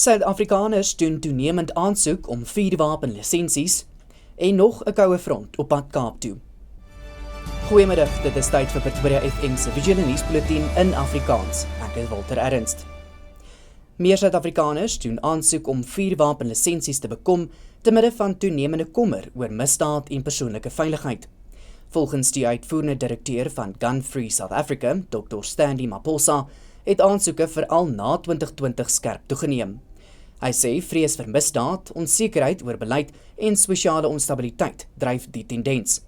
Suid-Afrikaners doen toenemend aansoek om vuurwapenlisensies en nog 'n koue front op pad Kaap toe. Goeiemiddag, dit is tyd vir Pretoria FM se visuele nuusbulletin in Afrikaans. Ek is Walter Ernst. Meer Suid-Afrikaners doen aansoek om vuurwapenlisensies te bekom te midde van toenemende kommer oor misdaad en persoonlike veiligheid. Volgens die uitvoerende direkteur van Gun Free South Africa, Dr. Stanley Maposa, het aansoeke veral na 2020 skerp toegeneem. Hy sê vrees vir misdaad, onsekerheid oor beleid en sosiale onstabiliteit dryf die tendens.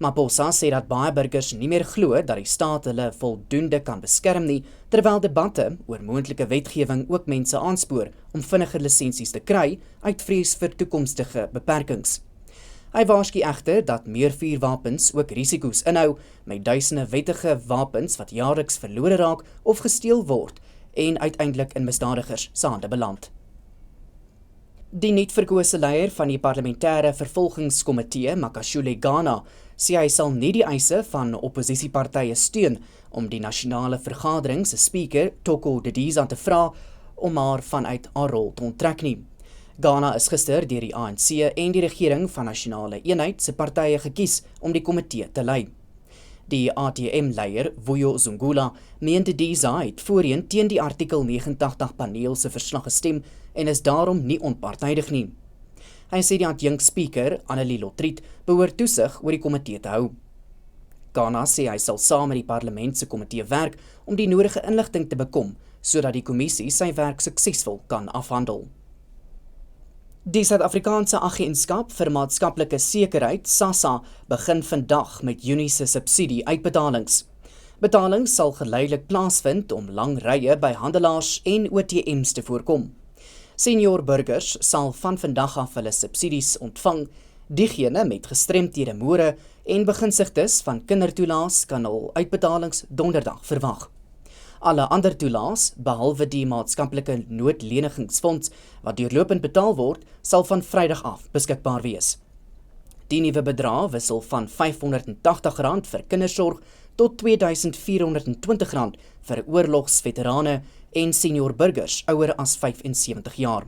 Maposa sê dat baie burgers nie meer glo dat die staat hulle voldoende kan beskerm nie, terwyl debatte oor moontlike wetgewing ook mense aanspoor om vinniger lisensies te kry uit vrees vir toekomstige beperkings. Hy waarsku egter dat meer vuurwapens ook risiko's inhou met duisende wettige wapens wat jaarliks verlore raak of gesteel word en uiteindelik in misdadigers se hande beland. Die nuutverkose leier van die parlementêre vervolgingskomitee, Makashule Ghana, sê hy sal nie die eise van opposisiepartye steun om die nasionale vergadering se speaker, Toko Didiza, te vra om haar vanuit haar rol te onttrek nie. Ghana is gister deur die ANC en die regering van Nasionale Eenheid se partye gekies om die komitee te lei. Die ATM-leier, Vuyo Zungula, meen Didiza het voorheen teen die artikel 89 paneel se verslag gestem en is daarom nie onpartydig nie. Hy sê die adjunkt-speaker, Annelie Lotriet, behoort toesig oor die komitee te hou. Ghana sê hy sal saam met die parlement se komitee werk om die nodige inligting te bekom, sodat die kommissie sy werk suksesvol kan afhandel. Die Suid-Afrikaanse Agentskap vir Maatskaplike Sekerheid, SASSA, begin vandag met Junie se subsidie uitbetalings. Betalings sal geleidelik plaasvind om lang rye by handelaars en OTM's te voorkom. Senior burgers sal van vandag af hulle subsidies ontvang. Diegene met gestremdhede môre en beginsigtes van kindertoelaas kan hul uitbetalings donderdag verwag. Alle ander toelaas, behalwe die maatskaplike noodlenigingsfonds wat deurlopend betaal word, sal van Vrydag af beskikbaar wees. Die nuwe bedrag wissel van R580 vir kindersorg tot R2420 vir oorlogsveterane en senior burgers ouer as 75 jaar.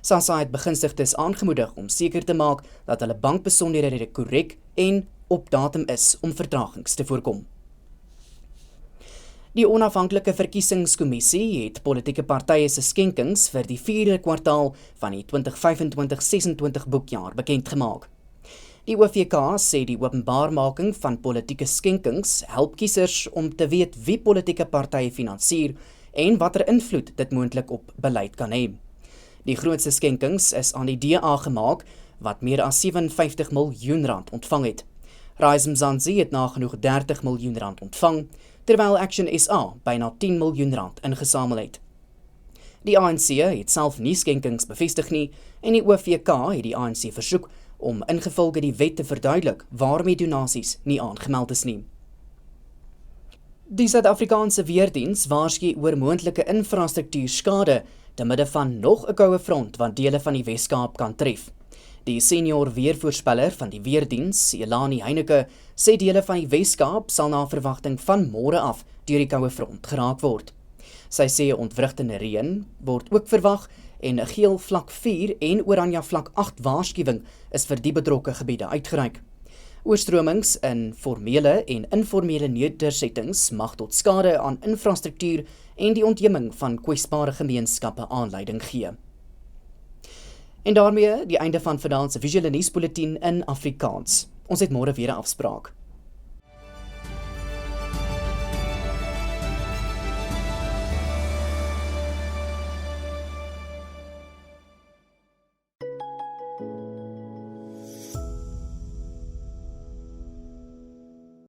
SASSA het beginsigtes aangemoedig om seker te maak dat hulle bankbesonderhede korrek en op datum is om vertragings te voorkom. Die onafhanklike verkiesingskommissie het politieke partye se skenkings vir die 4de kwartaal van die 2025-26 boekjaar bekend gemaak. Die OVK sê die openbaarmaking van politieke skenkings help kiesers om te weet wie politieke partye finansier en watter invloed dit moontlik op beleid kan hê. Die grootste skenkings is aan die DA gemaak wat meer as R57 miljoen ontvang het. Rise Mzansi het nagenoeg R30 miljoen ontvang, terwyl Action SA byna R10 miljoen ingesamel het. Die ANC het self nie skenkings bevestig nie en die OVK het die ANC versoek om ingevolge die wet te verduidelik waarmee donasies nie aangemeld is nie. Die Suid-Afrikaanse weerdiens waarsku oor moontlike infrastruktuurskade te midde van nog 'n koue front wat dele van die Wes-Kaap kan tref. Die senior weervoorspeller van die weerdiens, Elani Heineke, sê dele van die Wes-Kaap sal na verwagting van môre af deur die koue front geraak word. Sy sê ontwrigtende reën word ook verwag en 'n geel vlak 4 en oranje vlak 8 waarskuwing is vir die betrokke gebiede uitgereik. Oorstromings in formele en informele nedersettings mag tot skade aan infrastruktuur en die ontheeming van kwesbare gemeenskappe aanleiding gee. En daarmee die einde van vandag se visuele nuusbulletin in Afrikaans. Ons het môre weer 'n afspraak.